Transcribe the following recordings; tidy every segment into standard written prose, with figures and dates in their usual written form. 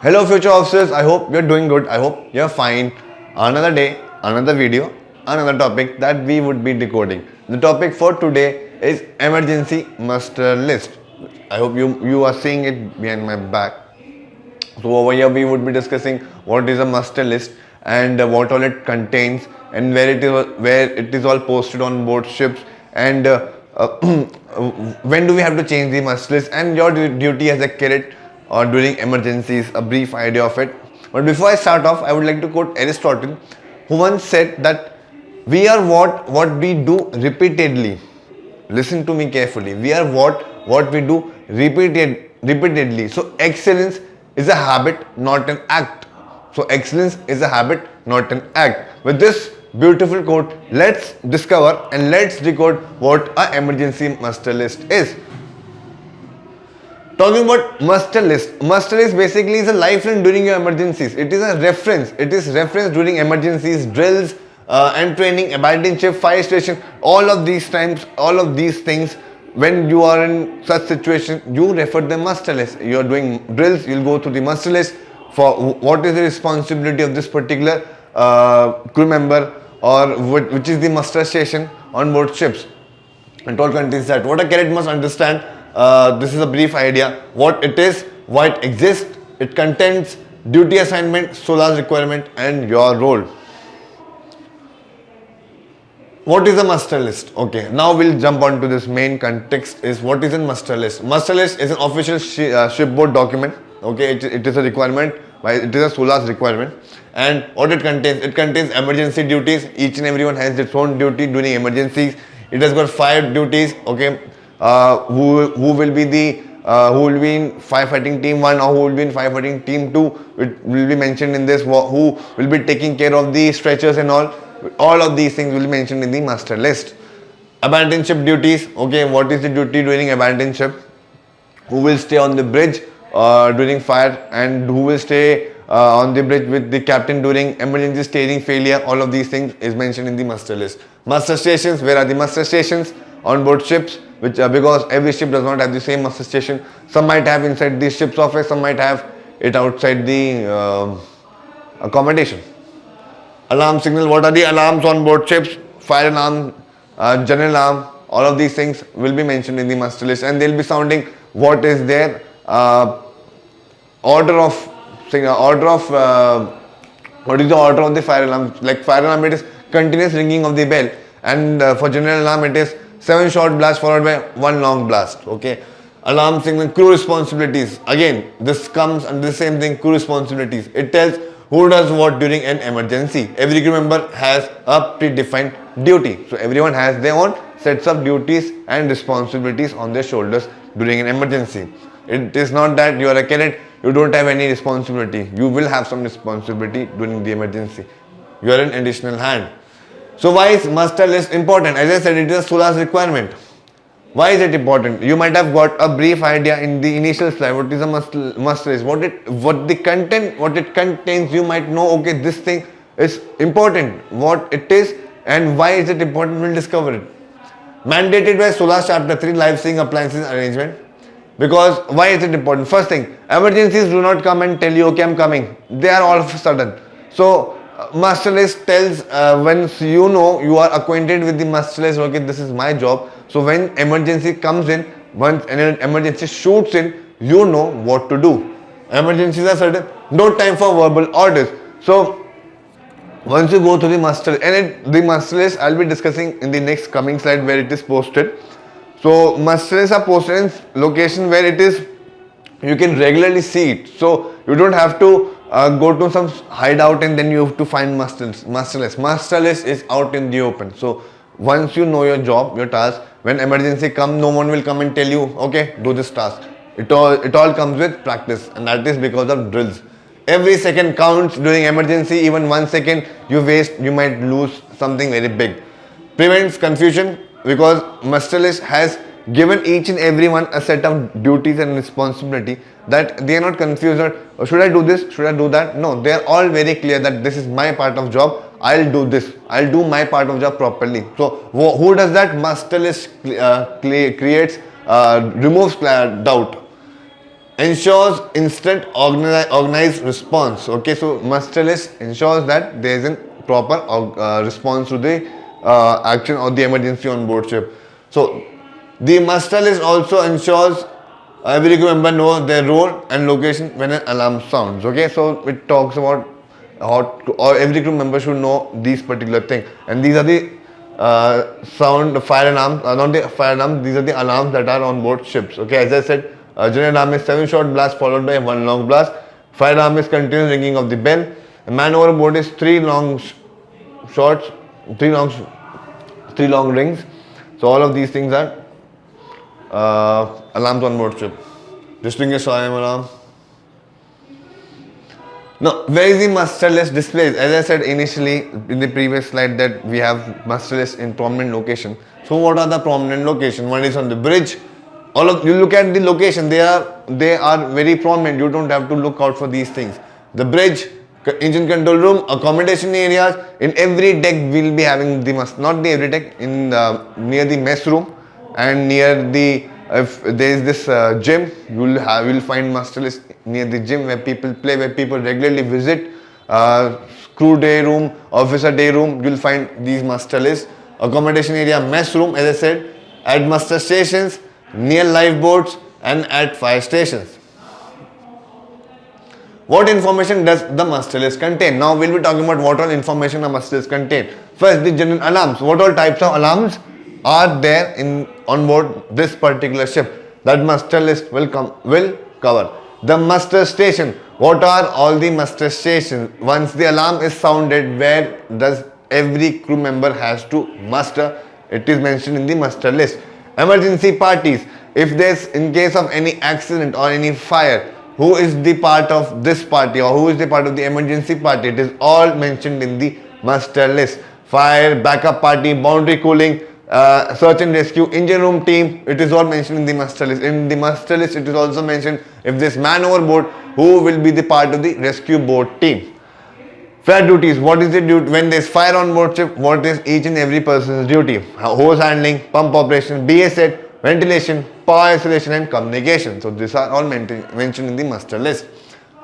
Hello future officers, I hope you're doing good. I hope you're fine. Another day, another video, another topic that we would be decoding. The topic for today is emergency muster list. I hope you are seeing it behind my back. So over here we would be discussing what is a muster list and what all it contains and where it is all posted on board ships and when do we have to change the muster list and your duty as a cadet or during emergencies, a brief idea of it. But before I start off, I would like to quote Aristotle, who once said that we are what we do repeatedly. Listen to me carefully. We are what we do repeatedly. So excellence is a habit, not an act. So excellence is a habit, not an act. With this beautiful quote, let's discover and let's decode what a emergency muster list is. Talking about muster list basically is a lifeline during your emergencies. It is a reference. It is reference during emergencies, drills, and training, abandoned ship, fire station. All of these times, all of these things. When you are in such situation, you refer the muster list. You are doing drills. You'll go through the muster list for what is the responsibility of this particular crew member or which is the muster station on board ships. It all contains that. What a cadet must understand. This is a brief idea. What it is, why it exists. It contains duty assignment, SOLAS requirement, and your role. What is a muster list? Okay, now we'll jump on to this main context is what is a muster list. Muster list is an official shipboard document. Okay, it is a requirement, it is a SOLAS requirement. And what it contains emergency duties. Each and everyone has its own duty during emergencies. It has got 5 duties. Okay, who will be in firefighting team 1 or who will be in firefighting team 2, it will be mentioned in this. Who will be taking care of the stretchers and all of these things will be mentioned in the muster list. Abandoned ship duties. Okay, what is the duty during abandoned ship? Who will stay on the bridge during fire and who will stay on the bridge with the captain during emergency staging failure. All of these things is mentioned in the muster list. Muster stations. Where are the muster stations? On board ships, which because every ship does not have the same muster station. Some might have inside the ship's office, some might have it outside the accommodation. Alarm signal. What are the alarms on board ships? Fire alarm, general alarm. All of these things will be mentioned in the muster list, and they'll be sounding what is their order of what is the order of the fire alarm. Like fire alarm, it is continuous ringing of the bell, and for general alarm, it is 7 short blasts followed by 1 long blast. Okay. Alarm signal, crew responsibilities. Again, this comes under the same thing, crew responsibilities. It tells who does what during an emergency. Every crew member has a predefined duty. So everyone has their own sets of duties and responsibilities on their shoulders during an emergency. It is not that you are a cadet, you don't have any responsibility. You will have some responsibility during the emergency. You are an additional hand. So why is muster list important? As I said, it is a SOLAS requirement. Why is it important? You might have got a brief idea in the initial slide. What is a muster list? What it contains. You might know. Okay, this thing is important. What it is and why is it important? We'll discover it. Mandated by SOLAS Chapter 3, Life Saving Appliances Arrangement. Because why is it important? First thing, emergencies do not come and tell you, okay, I'm coming. They are all of a sudden. So muster list tells once you know, you are acquainted with the muster list, okay, this is my job. So when emergency comes in, once an emergency shoots in, you know what to do. Emergencies are sudden, no time for verbal orders. So once you go through the muster, the muster list I'll be discussing in the next coming slide where it is posted. So muster lists are posted in location where it is, you can regularly see it. So you don't have to go to some hideout and then you have to find muster list. Muster list is out in the open. So once you know your job, your task, when emergency comes, no one will come and tell you, okay, do this task. It all comes with practice, and that is because of drills. Every second counts during emergency. Even 1 second you waste, you might lose something very big. Prevents confusion because muster list has given each and everyone a set of duties and responsibility that they are not confused or should I do this, should I do that. No, they are all very clear that this is my part of job, I'll do this, I'll do my part of job properly. So who does that? Muster list creates, removes doubt. ensures instant organized response. Okay, so muster list ensures that there is a proper response to the action or the emergency on board ship. So the muster list also ensures every crew member know their role and location when an alarm sounds. Okay, so it talks about or every crew member should know these particular things, and these are the fire alarms, not the fire alarms, these are the alarms that are on board ships. Okay, as I said, general alarm is 7 short blast followed by 1 long blast. Fire alarm is continuous ringing of the bell. The man overboard is 3 long shots, 3 long rings. So all of these things are alarms on board ship. Distinguished fire alarm. Now, where is the muster list displayed? As I said initially in the previous slide that we have muster list in prominent location. So what are the prominent location? One is on the bridge. All of you look at the location. They are very prominent. You don't have to look out for these things. The bridge, engine control room, accommodation areas. In every deck we will be having the not the every deck, in near the mess room and near the, if there is this gym, you will find muster list near the gym where people play, where people regularly visit. Crew day room, officer day room, you will find these muster lists. Accommodation area, mess room, as I said, at muster stations, near lifeboats and at fire stations. What information does the muster list contain? Now we'll be talking about what all information a muster list contain. First, the general alarms. What all types of alarms are there on board this particular ship? That muster list will cover. The muster station. What are all the muster stations? Once the alarm is sounded, where does every crew member has to muster? It is mentioned in the muster list. Emergency parties. If there's, in case of any accident or any fire, who is the part of this party or who is the part of the emergency party? It is all mentioned in the muster list. Fire, backup party, boundary cooling, search and rescue, engine room team, it is all mentioned in the muster list. In the muster list, it is also mentioned if this man overboard, who will be the part of the rescue boat team. Fire duties, what is the duty when there is fire on board ship? What is each and every person's duty? Hose handling, pump operation, BA set, ventilation, power isolation and communication. So these are all mentioned in the muster list.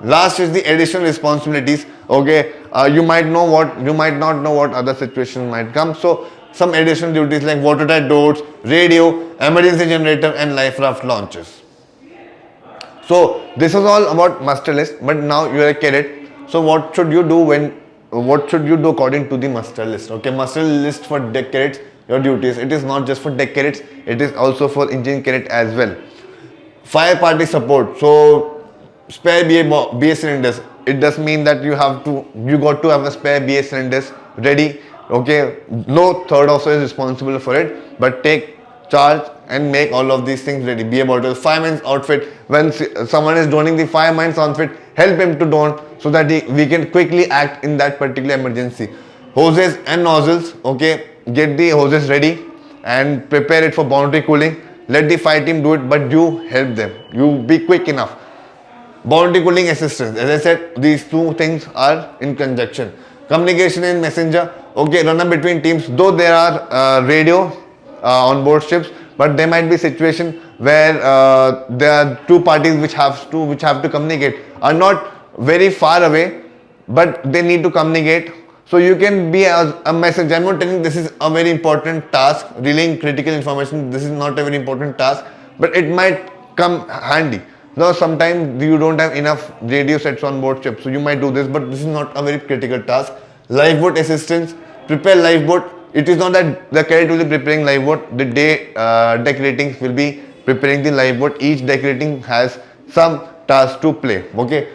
Last is the additional responsibilities. Okay, you might not know what other situations might come. So some additional duties like watertight doors, radio, emergency generator and life raft launches. So this is all about muster list. But now you are a cadet. So what should you do according to the muster list? Okay, muster list for deck cadets, your duties. It is not just for deck cadets, it is also for engine cadet as well. Fire party support. So spare BA cylinders. It does mean that you got to have a spare BA cylinders ready. Okay, no third officer is responsible for it, but take charge and make all of these things ready. BA bottle, fireman's outfit. When someone is donning the fireman's outfit, help him to don so that we can quickly act in that particular emergency. Hoses and nozzles. Okay, get the hoses ready and prepare it for boundary cooling. Let the fire team do it, but you help them. You be quick enough. Boundary cooling assistance. As I said, these two things are in conjunction. Communication in messenger. Okay, run between teams. Though there are radio on board ships, but there might be situation where there are two parties which have to communicate, are not very far away, but they need to communicate. So you can be a message. I'm not telling this is a very important task, relaying critical information. This is not a very important task, but it might come handy. Now sometimes you don't have enough radio sets on board ship, so you might do this, but this is not a very critical task. Lifeboat assistance, prepare lifeboat. It is not that the cadet will be preparing lifeboat. The deck ratings will be preparing the lifeboat. Each deck rating has some task to play. Okay,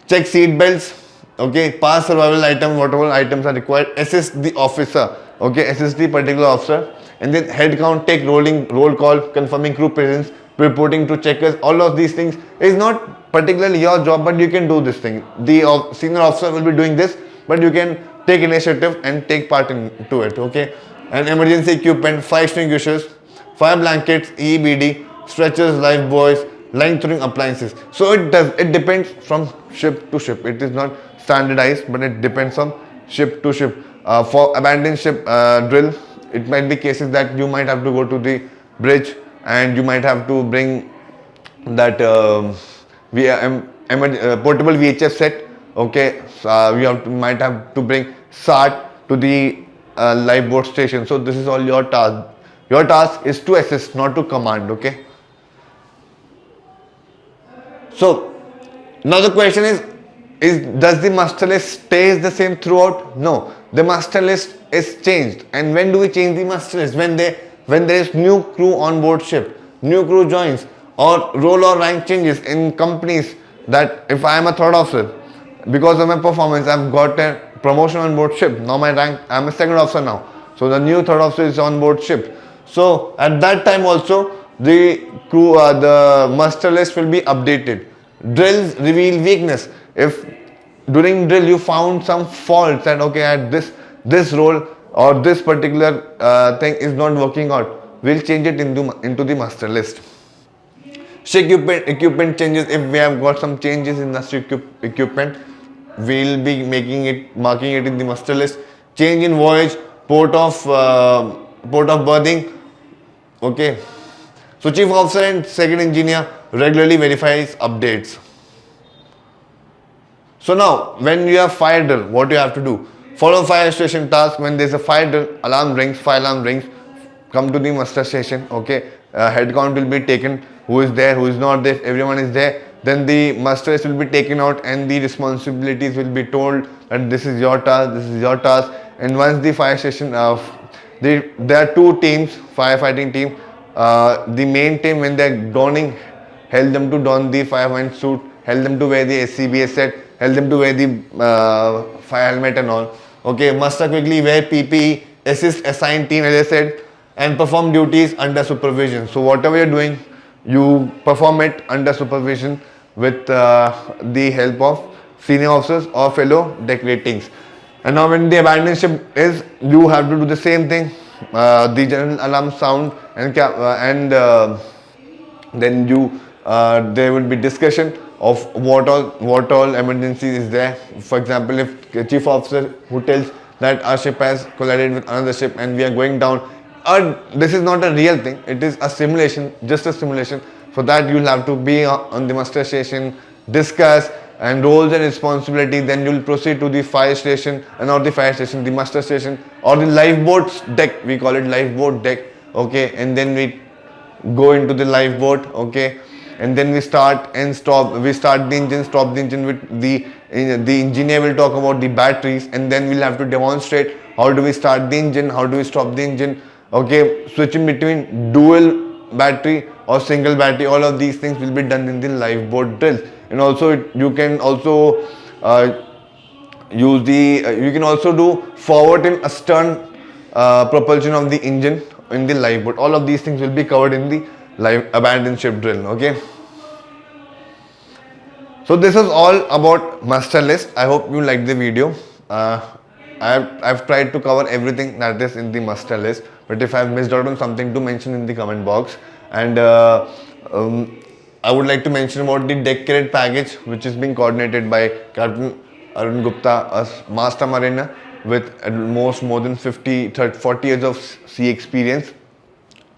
check seat belts. Okay, pass survival item, whatever items are required. Assist the officer. Okay, assist the particular officer, and then head count, take roll call, confirming crew presence, reporting to checkers. All of these things is not particularly your job, but you can do this thing. The senior officer will be doing this, but you can take initiative and take part into it. Okay, and emergency equipment, fire extinguishers, fire blankets, EBD, stretchers, life buoys, line throwing appliances. So it depends from ship to ship. It is not standardized, but it depends on ship to ship. For abandoned ship drill, it might be cases that you might have to go to the bridge and you might have to bring that portable VHF set. Okay, so, might have to bring SAT to the lifeboat station. So this is all your task. Your task is to assist, not to command. Okay. So now the question is does the master list stays the same throughout? No, the master list is changed. And when do we change the master list? When there is new crew on board ship, new crew joins, or role or rank changes in companies. That if I am a third officer, because of my performance, I've got a promotion on board ship. Now my rank, I'm a second officer now. So the new third officer is on board ship. So at that time also the crew, the master list will be updated. Drills reveal weakness. If during drill you found some faults and okay, at this role or this particular thing is not working out, we'll change it into the master list. Ship equipment changes. If we have got some changes in the ship equipment, we'll be marking it in the master list. Change in voyage, port of berthing. Okay. So chief officer and second engineer regularly verifies updates. So now, when you have fire drill, what you have to do? Follow fire station task. When there's a fire drill, fire alarm rings, come to the muster station. Okay, head count will be taken. Who is there? Who is not there? If everyone is there, then the muster list will be taken out and the responsibilities will be told that this is your task, this is your task. And once the fire station, there are two teams, firefighting team. The main team, when they're donning, help them to don the fireman suit, help them to wear the SCBA set, help them to wear the fire helmet and all. Okay, muster quickly, wear PPE, assist assigned team, as I said, and perform duties under supervision. So whatever you're doing, you perform it under supervision with the help of senior officers or fellow deck ratings. And now when the abandoned ship is, you have to do the same thing. The general alarm sound and then there will be discussion of what all emergencies is there. For example, if the chief officer who tells that our ship has collided with another ship and we are going down, this is not a real thing, it is a simulation, just a simulation. For that you'll have to be on the muster station, discuss and roles and responsibility. Then you'll proceed to the fire station, not the fire station, the muster station or the lifeboat's deck. We call it lifeboat deck. Okay, and then we go into the lifeboat. Okay, and then we start and stop. We start the engine, stop the engine with the engineer will talk about the batteries, and then we'll have to demonstrate how do we start the engine, how do we stop the engine. Okay, switching between dual battery or single battery, all of these things will be done in the lifeboat drills. And also you can also you can also do forward and astern propulsion of the engine in the lifeboat. All of these things will be covered in the abandoned ship drill. Okay, so this is all about muster list. I hope you liked the video. I've tried to cover everything that is in the muster list, but if I've missed out on something, to mention in the comment box. And I would like to mention about the Decoded package, which is being coordinated by Captain Arun Gupta, a master mariner with at most more than 40 years of sea experience.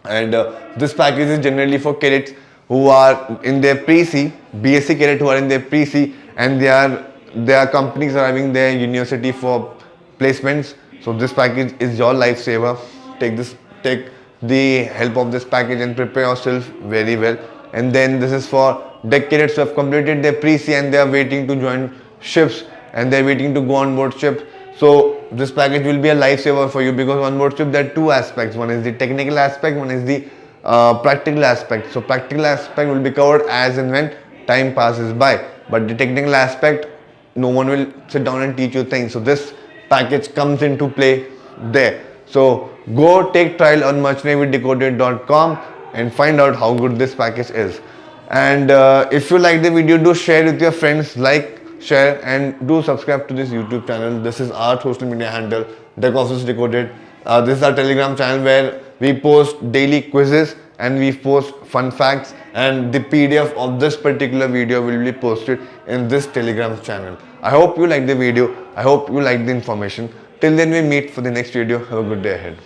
And this package is generally for cadets who are in their pre-sea, BSc cadet who are in their pre-sea, and there are companies arriving their university for placements. So this package is your lifesaver. Take the help of this package and prepare yourself very well. And then this is for deck cadets who have completed their pre-sea and they are waiting to join ships and they're waiting to go on board ship. So this package will be a lifesaver for you, because on board ship there are two aspects. One is the technical aspect, one is the practical aspect. So practical aspect will be covered as and when time passes by, but the technical aspect, no one will sit down and teach you things. So this package comes into play there. So go take trial on merchantnavydecoded.com and find out how good this package is. And if you like the video, do share with your friends, like, share, and do subscribe to this YouTube channel. This is our social media handle, Decoded. This is our Telegram channel where we post daily quizzes and we post fun facts, and the PDF of this particular video will be posted in this Telegram channel. I hope you like the video. I hope you like the information. Till then we meet for the next video. Have a good day ahead.